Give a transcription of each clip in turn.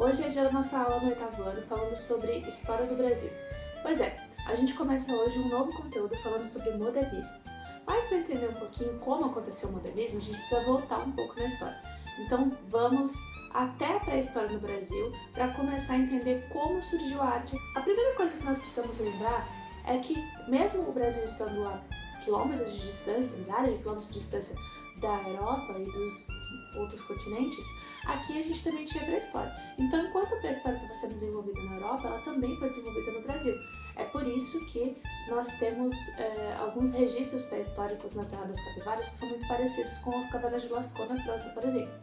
Hoje é dia da nossa aula no oitavo ano falando sobre História do Brasil. Pois é, a gente começa hoje um novo conteúdo falando sobre modernismo. Mas para entender um pouquinho como aconteceu o modernismo, a gente precisa voltar um pouco na história. Então vamos até a pré-história no Brasil para começar a entender como surgiu a arte. A primeira coisa que nós precisamos lembrar é que mesmo o Brasil estando a quilômetros de distância, milhares de quilômetros de distância da Europa e dos outros continentes, aqui a gente também tinha pré-história. Então, enquanto a pré-história estava sendo desenvolvida na Europa, ela também foi desenvolvida no Brasil. É por isso que nós temos alguns registros pré-históricos na Serra das Capivaras que são muito parecidos com as cavernas de Lascaux na França, por exemplo,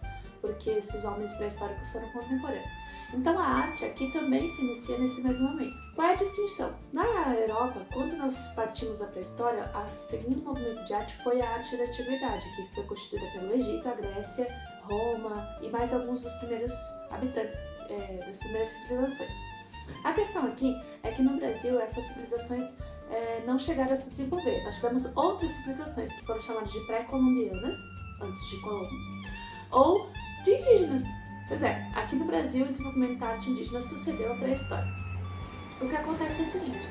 porque esses homens pré-históricos foram contemporâneos. Então a arte aqui também se inicia nesse mesmo momento. Qual é a distinção? Na Europa, quando nós partimos da pré-história, o segundo movimento de arte foi a arte da Antiguidade, que foi constituída pelo Egito, a Grécia, Roma e mais alguns dos primeiros habitantes das primeiras civilizações. A questão aqui é que no Brasil essas civilizações não chegaram a se desenvolver. Nós tivemos outras civilizações que foram chamadas de pré-colombianas, antes de Colombo, ou de indígenas. Pois é, aqui no Brasil o desenvolvimento da arte indígena sucedeu à pré-história. O que acontece é o seguinte,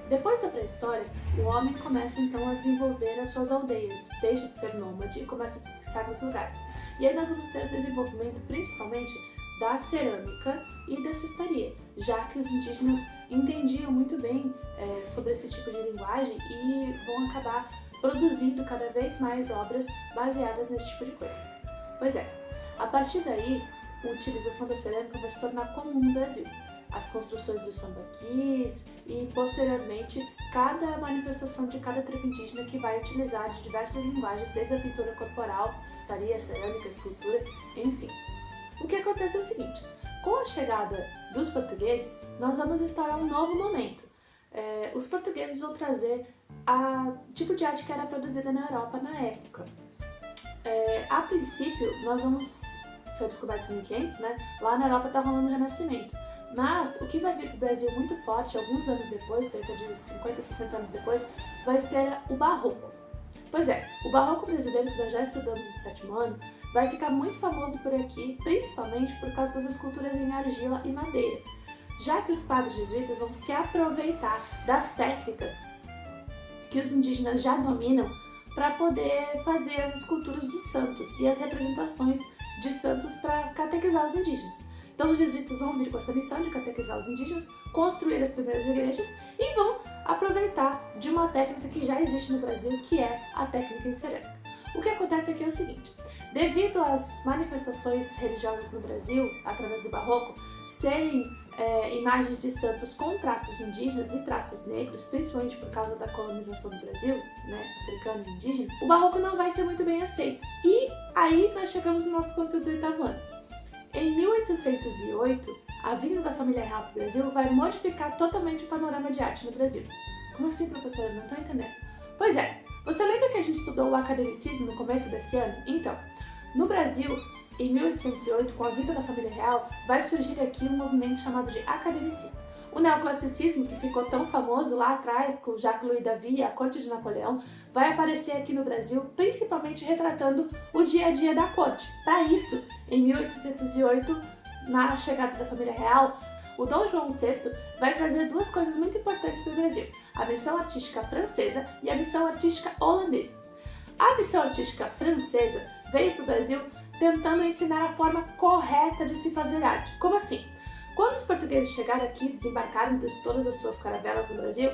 depois da pré-história, o homem começa então a desenvolver as suas aldeias, deixa de ser nômade e começa a se fixar nos lugares. E aí nós vamos ter o desenvolvimento principalmente da cerâmica e da cestaria, já que os indígenas entendiam muito bem sobre esse tipo de linguagem e vão acabar produzindo cada vez mais obras baseadas nesse tipo de coisa. Pois é, a partir daí, a utilização da cerâmica vai se tornar comum no Brasil. As construções dos sambaquis e, posteriormente, cada manifestação de cada tribo indígena que vai utilizar de diversas linguagens, desde a pintura corporal, cestaria, cerâmica, escultura, enfim. O que acontece é o seguinte, com a chegada dos portugueses, nós vamos instaurar um novo momento. Os portugueses vão trazer o tipo de arte que era produzida na Europa na época. A princípio, nós vamos ser descobertos em 1500, né? Lá na Europa está rolando o Renascimento. Mas o que vai vir para o Brasil muito forte, alguns anos depois, cerca de 50, 60 anos depois, vai ser o Barroco. Pois é, o Barroco brasileiro, que nós já estudamos no sétimo ano, vai ficar muito famoso por aqui, principalmente por causa das esculturas em argila e madeira, já que os padres jesuítas vão se aproveitar das técnicas que os indígenas já dominam para poder fazer as esculturas dos santos e as representações de santos para catequizar os indígenas. Então os jesuítas vão vir com essa missão de catequizar os indígenas, construir as primeiras igrejas e vão aproveitar de uma técnica que já existe no Brasil, que é a técnica em cerâmica. O que acontece aqui é o seguinte, devido às manifestações religiosas no Brasil, através do Barroco, serem imagens de santos com traços indígenas e traços negros, principalmente por causa da colonização do Brasil, né, africano e indígena, o Barroco não vai ser muito bem aceito. E aí nós chegamos no nosso conteúdo do oitavo ano. Em 1808, a vinda da família real para o Brasil vai modificar totalmente o panorama de arte no Brasil. Como assim, professora? Não estou entendendo. Pois é, você lembra que a gente estudou o academicismo no começo desse ano? Então, no Brasil, em 1808, com a vinda da família real, vai surgir aqui um movimento chamado de academicismo. O neoclassicismo, que ficou tão famoso lá atrás com Jacques-Louis David e a corte de Napoleão, vai aparecer aqui no Brasil, principalmente retratando o dia a dia da corte. Para isso, em 1808, na chegada da família real, o Dom João VI vai trazer duas coisas muito importantes para o Brasil, a missão artística francesa e a missão artística holandesa. A missão artística francesa veio para o Brasil tentando ensinar a forma correta de se fazer arte. Como assim? Quando os portugueses chegaram aqui, desembarcaram de todas as suas caravelas no Brasil,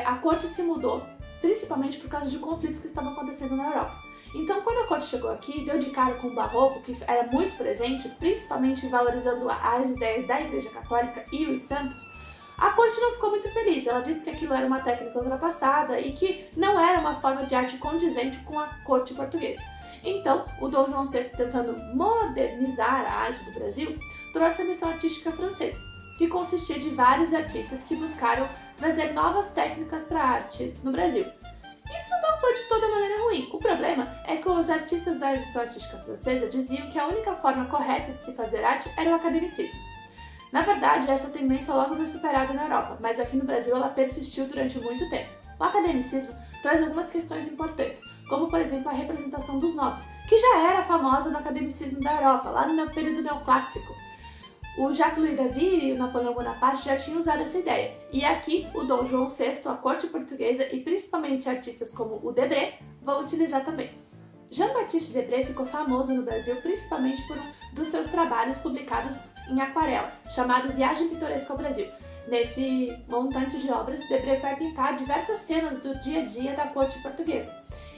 a corte se mudou, principalmente por causa de conflitos que estavam acontecendo na Europa. Então, quando a corte chegou aqui, deu de cara com o Barroco, que era muito presente, principalmente valorizando as ideias da Igreja Católica e os santos, a corte não ficou muito feliz. Ela disse que aquilo era uma técnica ultrapassada e que não era uma forma de arte condizente com a corte portuguesa. Então, o Dom João VI, tentando modernizar a arte do Brasil, trouxe a missão artística francesa, que consistia de vários artistas que buscaram trazer novas técnicas para a arte no Brasil. Isso não foi de toda maneira ruim. O problema é que os artistas da missão artística francesa diziam que a única forma correta de se fazer arte era o academicismo. Na verdade, essa tendência logo foi superada na Europa, mas aqui no Brasil ela persistiu durante muito tempo. O academicismo traz algumas questões importantes, como por exemplo a representação dos nobres, que já era famosa no academicismo da Europa, lá no período neoclássico. O Jacques-Louis David e o Napoleão Bonaparte já tinham usado essa ideia, e aqui o Dom João VI, a corte portuguesa e principalmente artistas como o Debré vão utilizar também. Jean-Baptiste Debré ficou famoso no Brasil principalmente por um dos seus trabalhos publicados em aquarela, chamado Viagem Pitoresca ao Brasil. Nesse montante de obras, Debré vai pintar diversas cenas do dia a dia da corte portuguesa.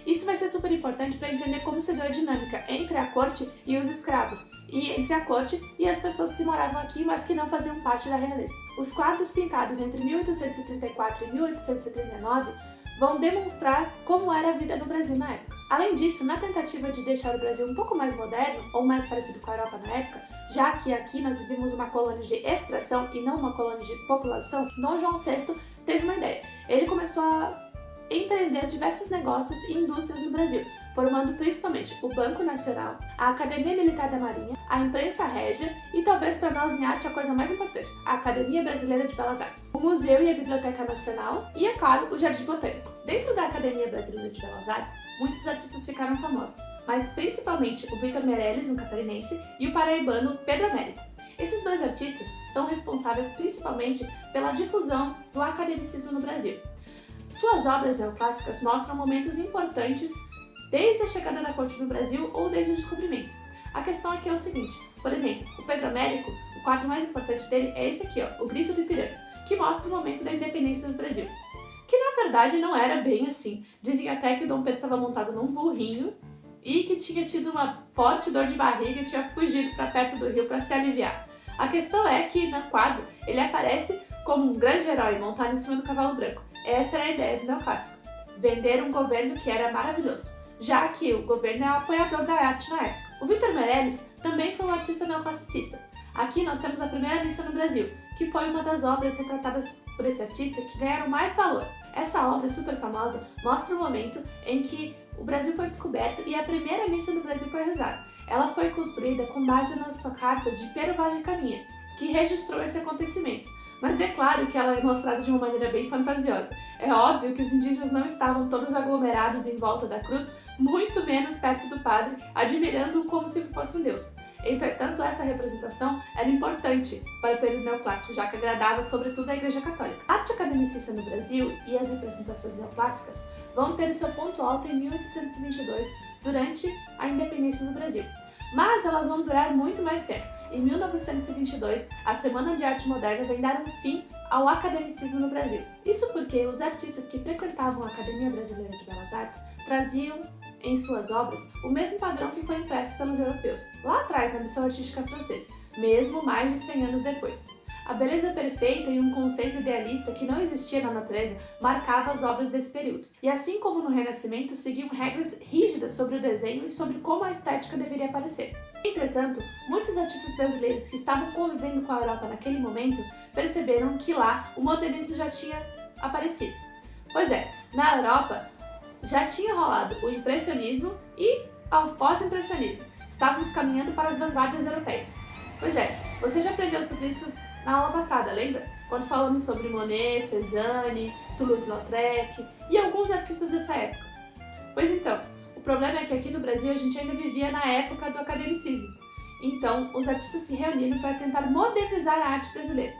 Isso vai ser super importante para entender como se deu a dinâmica entre a corte e os escravos, e entre a corte e as pessoas que moravam aqui, mas que não faziam parte da realeza. Os quadros pintados entre 1834 e 1839 vão demonstrar como era a vida no Brasil na época. Além disso, na tentativa de deixar o Brasil um pouco mais moderno, ou mais parecido com a Europa na época, já que aqui nós vivimos uma colônia de extração e não uma colônia de população, Dom João VI teve uma ideia. Ele começou a empreender diversos negócios e indústrias no Brasil, formando principalmente o Banco Nacional, a Academia Militar da Marinha, a Imprensa Régia e talvez para nós em arte a coisa mais importante, a Academia Brasileira de Belas Artes, o Museu e a Biblioteca Nacional e, é claro, o Jardim Botânico. Dentro da Academia Brasileira de Belas Artes, muitos artistas ficaram famosos, mas principalmente o Vitor Meirelles, um catarinense, e o paraibano Pedro Américo. Esses dois artistas são responsáveis principalmente pela difusão do academicismo no Brasil. Suas obras neoclássicas mostram momentos importantes desde a chegada da corte no Brasil ou desde o descobrimento. A questão aqui é o seguinte, por exemplo, o Pedro Américo, o quadro mais importante dele é esse aqui, ó, O Grito do Ipiranga, que mostra o momento da independência do Brasil. Que na verdade não era bem assim. Dizem até que Dom Pedro estava montado num burrinho e que tinha tido uma forte dor de barriga e tinha fugido para perto do rio para se aliviar. A questão é que no quadro ele aparece como um grande herói montado em cima do cavalo branco. Essa era a ideia do neoclássico, vender um governo que era maravilhoso, já que o governo é apoiador da arte na época. O Vitor Meirelles também foi um artista neoclassicista. Aqui nós temos a primeira missa no Brasil, que foi uma das obras retratadas por esse artista que ganharam mais valor. Essa obra super famosa mostra o momento em que o Brasil foi descoberto e a primeira missa no Brasil foi rezada. Ela foi construída com base nas cartas de Pero Vaz de Caminha, que registrou esse acontecimento. Mas é claro que ela é mostrada de uma maneira bem fantasiosa. É óbvio que os indígenas não estavam todos aglomerados em volta da cruz, muito menos perto do padre, admirando-o como se fosse um deus. Entretanto, essa representação era importante para o período neoclássico, já que agradava sobretudo a Igreja Católica. A arte academicista no Brasil e as representações neoclássicas vão ter o seu ponto alto em 1822, durante a independência do Brasil. Mas elas vão durar muito mais tempo. Em 1922, a Semana de Arte Moderna vem dar um fim ao academicismo no Brasil. Isso porque os artistas que frequentavam a Academia Brasileira de Belas Artes traziam em suas obras o mesmo padrão que foi impresso pelos europeus, lá atrás na missão artística francesa, mesmo mais de 100 anos depois. A beleza perfeita e um conceito idealista que não existia na natureza marcava as obras desse período. E assim como no Renascimento, seguiam regras rígidas sobre o desenho e sobre como a estética deveria aparecer. Entretanto, muitos artistas brasileiros que estavam convivendo com a Europa naquele momento perceberam que lá o modernismo já tinha aparecido. Pois é, na Europa já tinha rolado o impressionismo e o pós-impressionismo. Estávamos caminhando para as vanguardas europeias. Pois é, você já aprendeu sobre isso na aula passada, lembra? Quando falamos sobre Monet, Cézanne, Toulouse-Lautrec e alguns artistas dessa época. Pois então, o problema é que aqui no Brasil a gente ainda vivia na época do academicismo. Então, os artistas se reuniram para tentar modernizar a arte brasileira.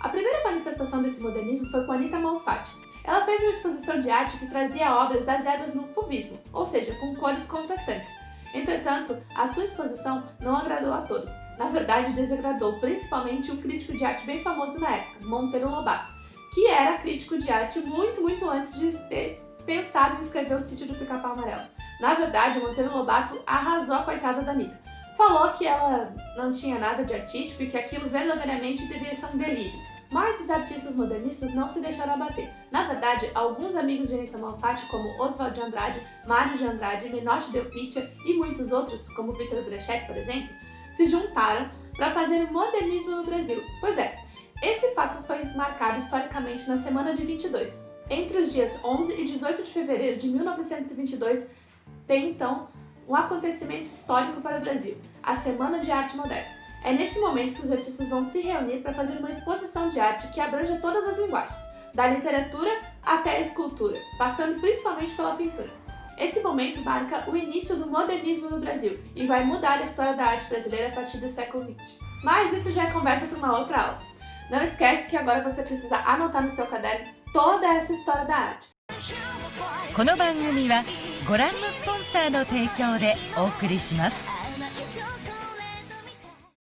A primeira manifestação desse modernismo foi com Anita Malfatti. Ela fez uma exposição de arte que trazia obras baseadas no fauvismo, ou seja, com cores contrastantes. Entretanto, a sua exposição não agradou a todos. Na verdade, desagradou principalmente um crítico de arte bem famoso na época, Monteiro Lobato, que era crítico de arte muito antes de ter pensado em escrever O Sítio do Pica-Pau Amarelo. Na verdade, o Monteiro Lobato arrasou a coitada da Anita. Falou que ela não tinha nada de artístico e que aquilo verdadeiramente devia ser um delírio. Mas os artistas modernistas não se deixaram abater. Na verdade, alguns amigos de Anita Malfatti, como Oswald de Andrade, Mário de Andrade, Menotti Del Pitta e muitos outros, como Victor Breschet, por exemplo, se juntaram para fazer o modernismo no Brasil. Pois é, esse fato foi marcado historicamente na Semana de 22. Entre os dias 11 e 18 de fevereiro de 1922, tem então um acontecimento histórico para o Brasil, a Semana de Arte Moderna. É nesse momento que os artistas vão se reunir para fazer uma exposição de arte que abranja todas as linguagens, da literatura até a escultura, passando principalmente pela pintura. Esse momento marca o início do modernismo no Brasil e vai mudar a história da arte brasileira a partir do século XX. Mas isso já é conversa para uma outra aula. Não esquece que agora você precisa anotar no seu caderno toda essa história da arte. この番組はご覧のスポンサーの提供でお送りします。